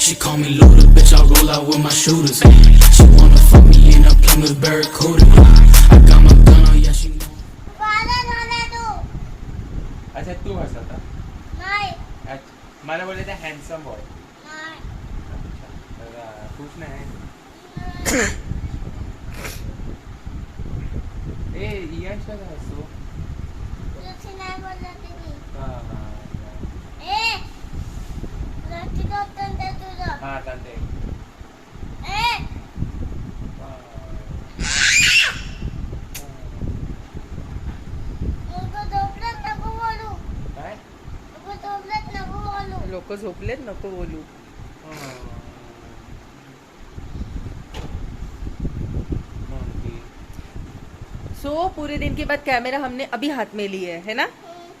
She call me Luda, bitch, I roll out with my shooters. She wanna fuck me in a Plymouth Barracuda. I got my gun on, yeah, she know. अच्छा तू हसता नाही अच्छा मला बोलले ते handsome boy नाही खुश नाही ए यश का हसतो तुझी नाही बोलत मी हा ए लकी डॉक्टर ते तुझं हा चालते ए मुलगा झोपलात नको बोलू काय मुलगा झोपलात नको बोलू लोक झोपलेत नको बोलू. सो पूरे दिन के बाद कैमरा हमने अभी हाथ में लिए है ना,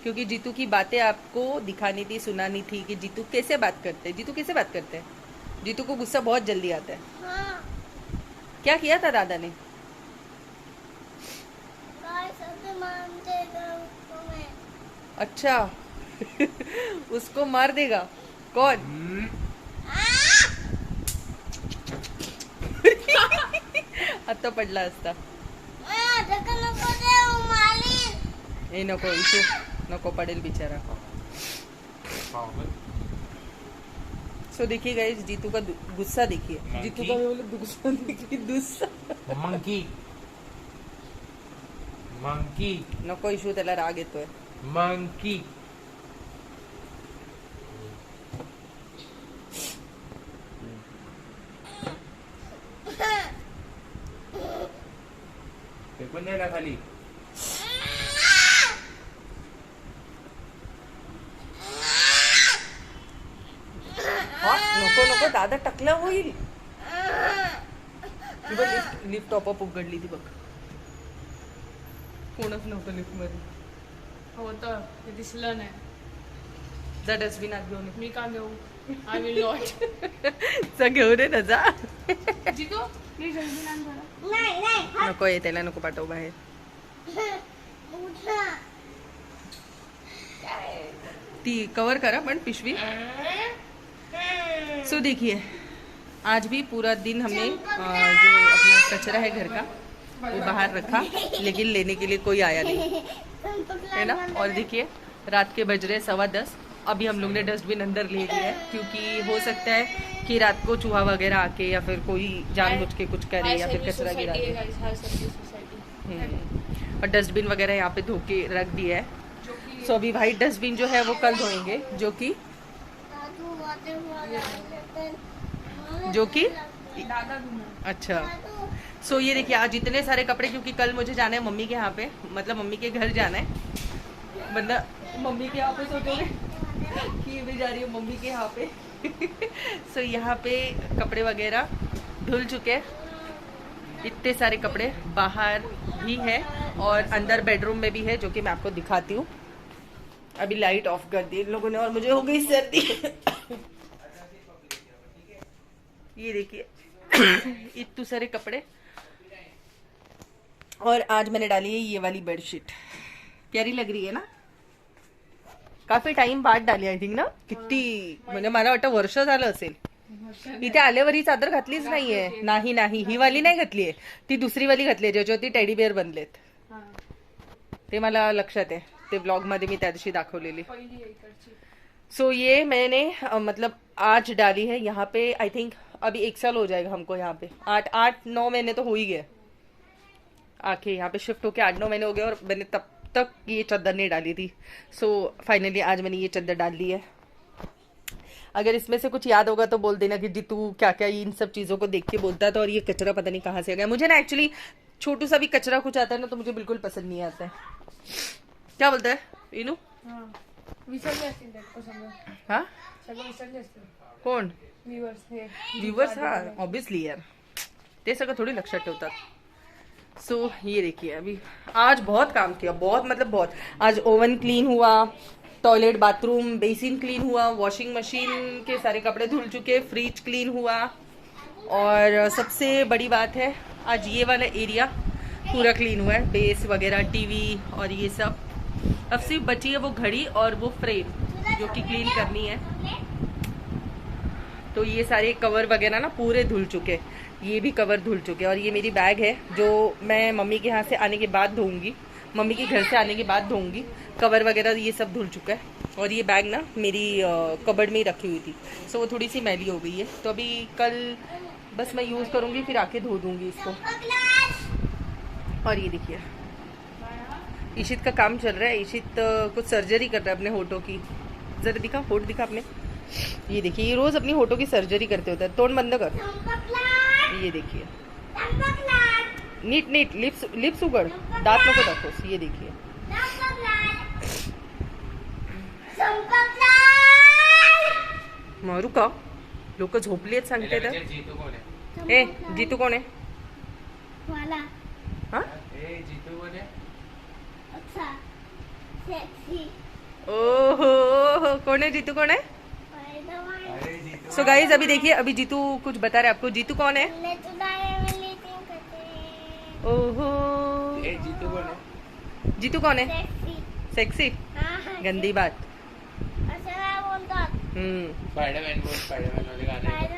क्योंकि जीतू की बातें आपको दिखानी थी, सुनानी थी कि जीतू कैसे बात करते हैं. जीतू कैसे बात करते हैं? जीतू को गुस्सा बहुत जल्दी आता है. हां क्या किया था दादा ने? काय सब मानते उसको मैं अच्छा उसको मार देगा कौन? आता पडला असता. धक्का नको देऊ मालीन हे नको इशू नको, पडेल बिचारा. सो देखिए गाइस, जीतू का गुस्सा देखिए. जीतू का गुस्सा देखिए. गुस्सा मंकी मंकी नको इशू, त्याला राग येतोय. मंकी फेकून द्यायला खाली. नको नको, दादा टकला होईल. लिफ्ट टॉपअप उघडली ती बघ. कोणच नव्हतं लिफ्ट मध्ये. होतं ते दिसलं नाही. जा डस्टबिन आत घेऊन मी का घेऊ? I will not. जा घेऊन ये ना जा. जितू प्लीज जल्दी आण जरा. नाही नाही नको ये, त्याला नको पाठव बाहेर. उठा ती कवर करा पण पिशवी. सो देखिए, आज भी पूरा दिन हमने जो अपना कचरा है घर का वो बाहर रखा, लेकिन लेने के लिए कोई आया नहीं है ना. और देखिए रात के बज रहे 10:15. अभी हम लोग ने डस्टबिन अंदर ले लिया है, क्योंकि हो सकता है कि रात को चूहा वगैरह आके या फिर कोई जानबूझ के कुछ करे या फिर कचरा गिरा दे. और डस्टबिन वगैरह यहाँ पे धो के रख दिया है. सो अभी वाइट डस्टबिन जो है वो कल धोएंगे, जो कि अच्छा. सो ये देखिए, आज इतने सारे कपड़े, क्योंकि कल मुझे जाना है मम्मी के यहाँ पे, मतलब मम्मी के घर जाना है. मतलब मम्मी के यहाँ पे सोचोगे कि ये भी जा रही है मम्मी के यहाँ पे. सो यहाँ पे कपड़े वगैरह धुल चुके हैं. इतने सारे कपड़े बाहर भी है और अंदर बेडरूम में भी है, जो कि मैं आपको दिखाती हूँ. अभी लाइट ऑफ कर दी इन लोगों ने और मुझे हो गई सर्दी. ये देखिए इतने सारे कपड़े. और आज मैंने डाली है ये वाली बेडशीट. प्यारी लग रही है ना. काफी टाइम बाद डाली आय थिंक ना. किती म्हणजे मला वाटतं वर्ष झालं असेल. इथे आल्यावर ही चादर घातलीच नाहीये. नाही ही वाली नाही घातलीये, ती दुसरी वाली घातली आहे ज्याच्यावरती टेडी बेअर बनलेत. ते मला लक्षात आहे, ते ब्लॉग मध्ये मी त्या दिवशी दाखवलेली. सो ये मैंने मतलब आज डाली है यहाँ पे. आई थिंक अभी 1 साल हो जाएगा हमको यहाँ पे. 8-9 महीने तो हो ही गए आके यहाँ पे शिफ्ट होके. 8-9 महीने हो गए और मैंने तब तक ये चादर नहीं डाली थी. सो फाइनली आज मैंने ये चादर डाल ली है. अगर इसमें से कुछ याद होगा तो बोल देना कि जीतू क्या क्या इन सब चीज़ों को देख के बोलता था. और ये कचरा पता नहीं कहाँ से आ गया. मुझे ना एक्चुअली छोटू सा भी कचरा कुछ आता है ना तो मुझे बिल्कुल पसंद नहीं आता है. क्या बोलता है इनू? विसरले असतील त्यात सगळं. हाँ सगळं विसरले असतील. कोण? व्ह्यूअर्स. हाँ ऑब्वियसली यार, ते सगळं थोड़ी लक्षात ठेवतात. सो ये देखिए, अभी आज बहुत काम किया, बहुत मतलब बहुत. आज ओवन क्लीन हुआ, टॉयलेट बाथरूम बेसिन क्लीन हुआ, वॉशिंग मशीन के सारे कपड़े धुल चुके, फ्रिज क्लीन हुआ. और सबसे बड़ी बात है आज ये वाला एरिया पूरा क्लीन हुआ है. बेस वगैरह, टीवी और ये सब. अब सिर्फ बची है वो घड़ी और वो फ्रेम जो कि क्लीन करनी है. तो ये सारे कवर वगैरह ना पूरे धुल चुके, ये भी कवर धुल चुके। और ये मेरी बैग है जो मैं मम्मी के यहाँ से आने के बाद धोऊंगी, मम्मी के घर से आने के बाद धोऊंगी। कवर वगैरह ये सब धुल चुका है। और ये बैग ना मेरी कबर्ड में ही रखी हुई थी, सो वो थोड़ी सी मैली हो गई है। तो अभी कल बस मैं यूज़ करूँगी, फिर आके धो दूँगी इसको। और ये देखिए ईशित का काम चल रहा है। ईशित कुछ सर्जरी कर रहा है अपने होठों की। जरा दिखा, होठ दिखा अपने। ये देखिए, ये रोज अपनी होठों की सर्जरी करते होता है। तोड़ बंद कर। ये देखिए, नीट नीट लिप्स उगड़, दांत नको दाखवस। ये देखिए, मारू का लोक झोपली आहेत सांगते तर। जीतू कोण आहे? ए जीतू कोण आहे? वाला हाँ ए जीतू कोण आहे? अच्छा सेक्सी ओहो, कौन है जीतू? कौन है? स्पाइडरमैन अरे जीतू सो गाइज अभी देखिए, अभी जीतू कुछ बता रहे हैं आपको। जीतू कौन है? ने चुराए वाली थिंग करते ओहो, ए जीतू कोण आहे? जीतू कौन है? सेक्सी सेक्सी, हां गंदी बात। असं काय बोलतात स्पायडरमॅन बोल, स्पायडरमॅन वाले गाणे ऐकत.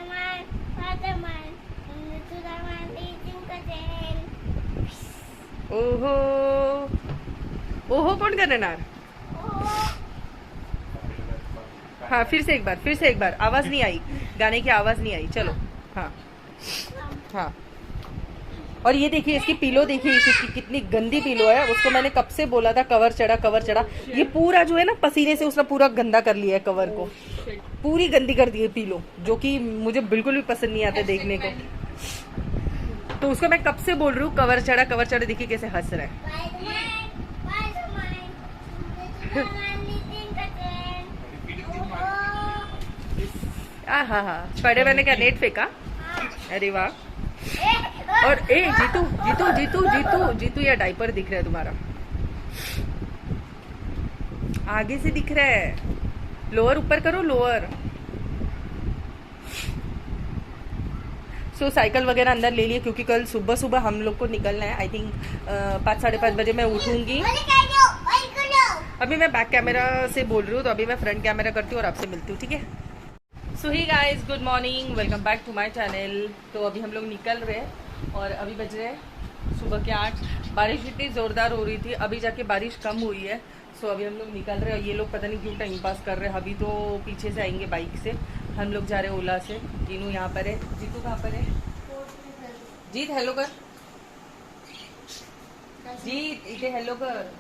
स्पाइडरमैन ने चुराए वाली थिंग करते ओहो, ओहो कौन करणार? हाँ फिर से एक बार आवाज नहीं आई, गाने की आवाज नहीं आई। चलो हाँ हाँ। और ये देखिए इसकी पिलो देखिए, इसकी कितनी गंदी पिलो है। उसको मैंने कब से बोला था कवर चढ़ा। ये पूरा जो है ना पसीने से उसने पूरा गंदा कर लिया है, कवर को पूरी गंदी कर दी है पिलो, जो कि मुझे बिल्कुल भी पसंद नहीं आता देखने को। तो उसको मैं कब से बोल रही हूँ कवर चढ़ा। देखिए कैसे हंस रहा है। हाँ स्पाइडरमैन ने क्या नेट फेंका? अरे वाह। और ए जीतू या डायपर दिख रहा है तुम्हारा, आगे से दिख रहा है। लोअर ऊपर करो, लोअर। सो साइकिल वगैरह अंदर ले लिए, क्योंकि कल सुबह हम लोग को निकलना है। आई थिंक 5 साढ़े 5 बजे मैं उठूंगी। अभी मैं बैक कैमरा से बोल रही हूँ, तो अभी मैं फ्रंट कैमरा करती हूँ और आपसे मिलती हूँ, ठीक है? So hi guys, good morning, welcome back to my channel. तो अभी हम लोग निकल रहे हैं और अभी बज रहे हैं सुबह के 8। बारिश इतनी ज़ोरदार हो रही थी, अभी जाके बारिश कम हुई है। सो अभी हम लोग निकल रहे हैं और ये लोग पता नहीं क्यों टाइम पास कर रहे हैं। अभी तो पीछे से आएंगे बाइक से, हम लोग जा रहे हैं ओला से। जीनू यहाँ पर है, जीतू कहाँ पर है? जीत हेलो कर, जीत इथे हेलो कर,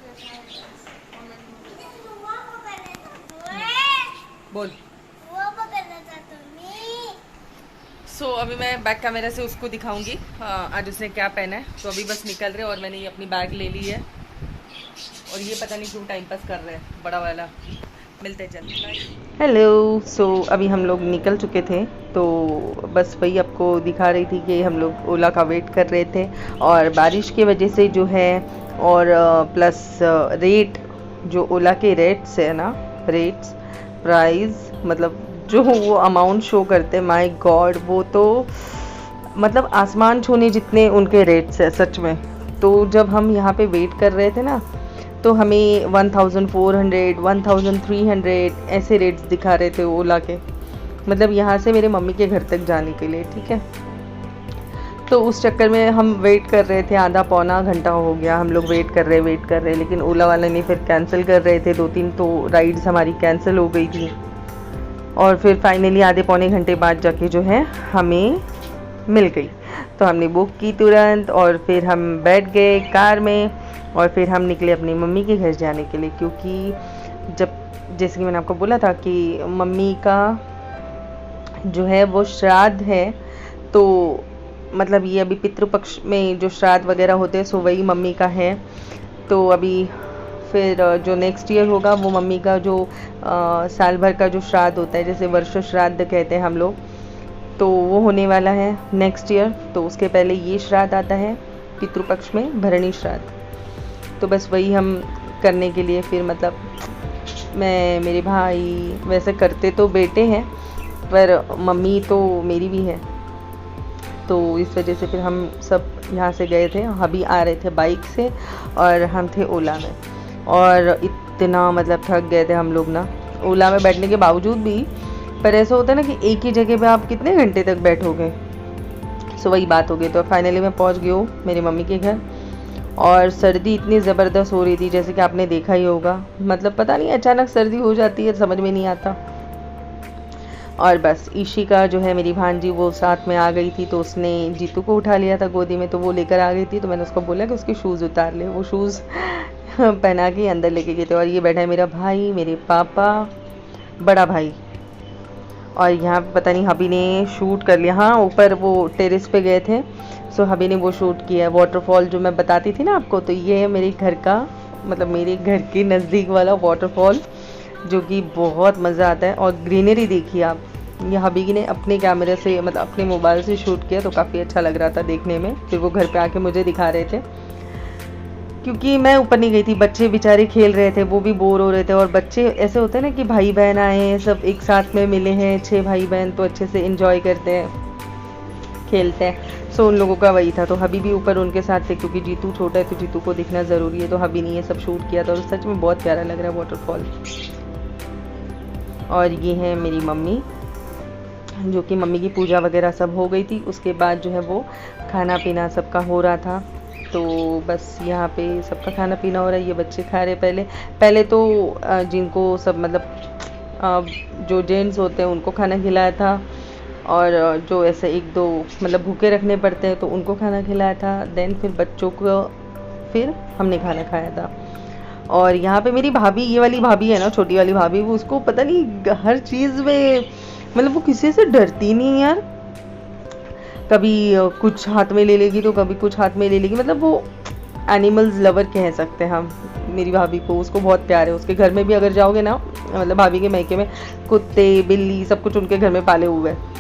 बोल। सो अभी मैं बैक कैमरा से उसको दिखाऊंगी आज उसने क्या पहना है। तो अभी बस निकल रहे और मैंने ये अपनी बैग ले ली है और ये पता नहीं क्यों टाइम पास कर रहे हैं, बड़ा वाला। मिलते चल। हेलो। सो अभी हम लोग निकल चुके थे, तो बस वही आपको दिखा रही थी कि हम लोग ओला का वेट कर रहे थे। और बारिश की वजह से जो है, और प्लस रेट जो ओला के रेट्स है ना, रेट्स प्राइस मतलब जो वो अमाउंट शो करते हैं, माय गॉड, वो तो मतलब आसमान छूने जितने उनके रेट्स है सच में। तो जब हम यहाँ पे वेट कर रहे थे ना, तो हमें 1400, 1300 ऐसे रेट्स दिखा रहे थे ओला के, मतलब यहाँ से मेरे मम्मी के घर तक जाने के लिए, ठीक है। तो उस चक्कर में हम वेट कर रहे थे, आधा पौना घंटा हो गया हम लोग वेट कर रहे, लेकिन ओला वाले ने फिर कैंसिल कर रहे थे। 2-3 तो राइड्स हमारी कैंसिल हो गई थी। और फिर फाइनली आधे पौने घंटे बाद जाके जो है हमें मिल गई। तो हमने बुक की तुरंत और फिर हम बैठ गए कार में और फिर हम निकले अपनी मम्मी के घर जाने के लिए, क्योंकि जब जैसे कि मैंने आपको बोला था कि मम्मी का जो है वो श्राद्ध है। तो मतलब ये अभी पितृपक्ष में जो श्राद्ध वगैरह होते हैं, सो वही मम्मी का है। तो अभी फिर जो नेक्स्ट ईयर होगा वो मम्मी का जो साल भर का जो श्राद्ध होता है, जैसे वर्ष श्राद्ध कहते हैं हम लोग, तो वो होने वाला है नेक्स्ट ईयर। तो उसके पहले ये श्राद्ध आता है पितृपक्ष में, भरणी श्राद्ध। तो बस वही हम करने के लिए फिर मतलब मैं, मेरे भाई, वैसे करते तो बेटे हैं पर मम्मी तो मेरी भी है। तो इस वजह से फिर हम सब यहाँ से गए थे। अभी आ रहे थे बाइक से और हम थे ओला में, और इतना मतलब थक गए थे हम लोग ना। ओला में बैठने के बावजूद भी पर ऐसा होता है ना कि एक ही जगह पे आप कितने घंटे तक बैठोगे। सो वही बात हो गई। तो फाइनली मैं पहुंच गई हूँ मेरी मम्मी के घर, और सर्दी इतनी ज़बरदस्त हो रही थी जैसे कि आपने देखा ही होगा। मतलब पता नहीं अचानक सर्दी हो जाती है, समझ में नहीं आता। और बस ईशिका जो है मेरी भांजी, वो साथ में आ गई थी, तो उसने जीतू को उठा लिया था गोदी में, तो वो लेकर आ गई थी। तो मैंने उसको बोला कि उसके शूज़ उतार ले। वो शूज़ पहना के अंदर लेके गए थे। और ये बैठा है मेरा भाई, मेरे पापा, बड़ा भाई। और यहाँ पे पता नहीं हबी ने शूट कर लिया। हाँ, ऊपर वो टेरेस पे गए थे, सो हबी ने वो शूट किया। वाटरफॉल जो मैं बताती थी ना आपको, तो ये है मेरे घर का, मतलब मेरे घर के नज़दीक वाला वाटरफॉल, जो कि बहुत मज़ा आता है। और ग्रीनरी देखिए आप, ये हबी ने अपने कैमरे से, मतलब अपने मोबाइल से शूट किया, तो काफ़ी अच्छा लग रहा था देखने में। फिर वो घर पे आके मुझे दिखा रहे थे, क्योंकि मैं ऊपर नहीं गई थी। बच्चे बेचारे खेल रहे थे, वो भी बोर हो रहे थे। और बच्चे ऐसे होते हैं ना कि भाई बहन आए हैं, सब एक साथ में मिले हैं, 6 भाई बहन, तो अच्छे से एंजॉय करते हैं, खेलते हैं। सो उन लोगों का वही था। तो हबी भी ऊपर उनके साथ थे, क्योंकि जीतू छोटा है तो जीतू को दिखना ज़रूरी है। तो हबी ने ये सब शूट किया था, और सच में बहुत प्यारा लग रहा है वाटरफॉल। और ये है मेरी मम्मी, जो कि मम्मी की पूजा वगैरह सब हो गई थी। उसके बाद जो है वो खाना पीना सबका हो रहा था। तो बस यहाँ पे सबका खाना पीना हो रहा है, ये बच्चे खा रहे। पहले तो जिनको सब मतलब जो जेंट्स होते हैं उनको खाना खिलाया था, और जो ऐसे 1-2 मतलब भूखे रखने पड़ते हैं तो उनको खाना खिलाया था। देन फिर बच्चों को फिर हमने खाना खाया था। और यहाँ पे मेरी भाभी, ये वाली भाभी है ना, छोटी वाली भाभी, वो उसको पता नहीं हर चीज़ में, मतलब वो किसी से डरती नहीं यार। कभी कुछ हाथ में ले लेगी तो कभी कुछ हाथ में ले लेगी। मतलब वो एनिमल्स लवर कह सकते हैं हम मेरी भाभी को। उसको बहुत प्यार है। उसके घर में भी अगर जाओगे ना, मतलब भाभी के मैके में, कुत्ते बिल्ली सब कुछ उनके घर में पाले हुए हैं।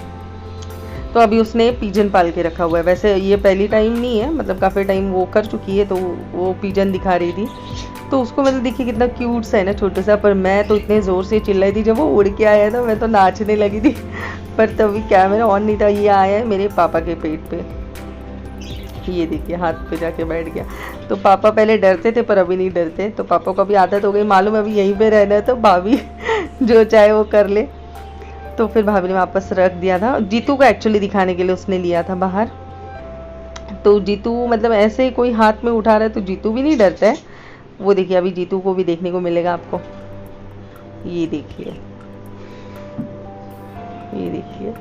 तो अभी उसने पिजन पाल के रखा हुआ है। वैसे ये पहली टाइम नहीं है, मतलब काफ़ी टाइम वो कर चुकी है। तो वो पिजन दिखा रही थी, तो उसको मतलब देखिए कितना क्यूट सा है ना, छोटा सा। पर मैं तो इतने ज़ोर से चिल्लाई थी जब वो उड़ के आया था, मैं तो नाचने लगी थी। पर तभी कैमरा ऑन नहीं था। ये आया है मेरे पापा के पेट पे, ये देखिए हाथ पे जाके बैठ गया। तो पापा पहले डरते थे, पर अभी नहीं डरते। तो पापा को अभी आदत हो गई, मालूम है अभी यहीं पे रहना है, तो भाभी जो चाहे वो कर ले। तो फिर भाभी ने वापस रख दिया था। जीतू को एक्चुअली दिखाने के लिए उसने लिया था बाहर। तो जीतू मतलब ऐसे कोई हाथ में उठा रहा है तो जीतू भी नहीं डरता है। वो देखिए अभी जीतू को भी देखने को मिलेगा आपको, ये देखिए, ये देखिए।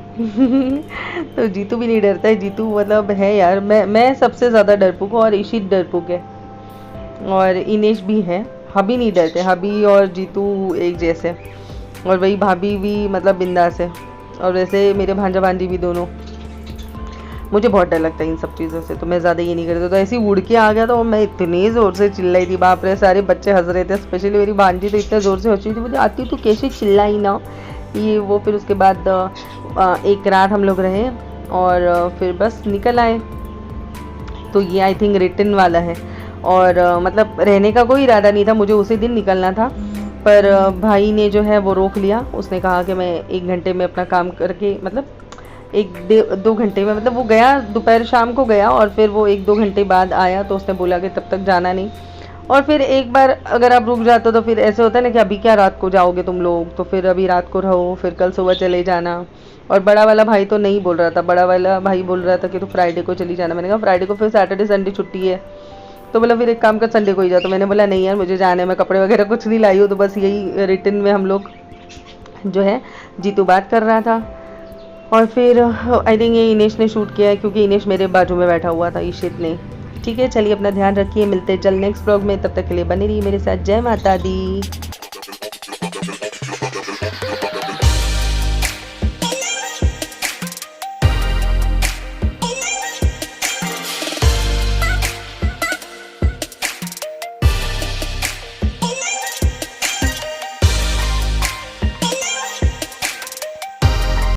तो जीतू भी नहीं डरता है। जीतू मतलब है यार, मैं सबसे ज़्यादा डरपोक हूँ, और ईशित डरपोक है, और इनेश भी है। हबी नहीं डरते, हबी और जीतू एक जैसे। और वही भाभी भी मतलब बिंदास है। और वैसे मेरे भांजा भांजी भी दोनों। मुझे बहुत डर लगता है इन सब चीज़ों से, तो मैं ज़्यादा ये नहीं करती। तो ऐसे ही उड़ के आ गया, तो मैं इतनी ज़ोर से चिल्लाई थी, बाप रे, सारे बच्चे हंस रहे थे। स्पेशली मेरी भांजी तो इतने ज़ोर से हंस रही थी, मुझे आती तू कैसे चिल्लाई ना, ये वो। फिर उसके बाद एक रात हम लोग रहे, और फिर बस निकल आए। तो ये आई थिंक रिटर्न वाला है। और मतलब रहने का कोई इरादा नहीं था, मुझे उसी दिन निकलना था। पर भाई ने जो है वो रोक लिया। उसने कहा कि मैं 1 घंटे में अपना काम करके, मतलब 1-2 घंटे में, मतलब वो गया दोपहर शाम को गया, और फिर वो 1-2 घंटे बाद आया। तो उसने बोला कि तब तक जाना नहीं। और फिर एक बार अगर आप रुक जाते हो तो फिर ऐसे होता है ना कि अभी क्या रात को जाओगे तुम लोग, तो फिर अभी रात को रहो, फिर कल सुबह चले जाना। और बड़ा वाला भाई तो नहीं बोल रहा था, बड़ा वाला भाई बोल रहा था कि तो फ्राइडे को चली जाना। मैंने कहा फ्राइडे को फिर सैटरडे संडे छुट्टी है, तो बोला फिर एक काम कर संडे को ही जा। तो मैंने बोला नहीं यार मुझे जाने में, कपड़े वगैरह कुछ नहीं लाई हूँ। तो बस यही रिटर्न में हम लोग जो है जीतू बात कर रहा था। और फिर आई थिंक ये इनेश ने शूट किया है, क्योंकि इनेश मेरे बाजू में बैठा हुआ था, ईशित ने। ठीक है, चलिए अपना ध्यान रखिए, मिलते हैं जल्द नेक्स्ट ब्लॉग में। तब तक के लिए बने रहिए मेरे साथ। जय माता दी।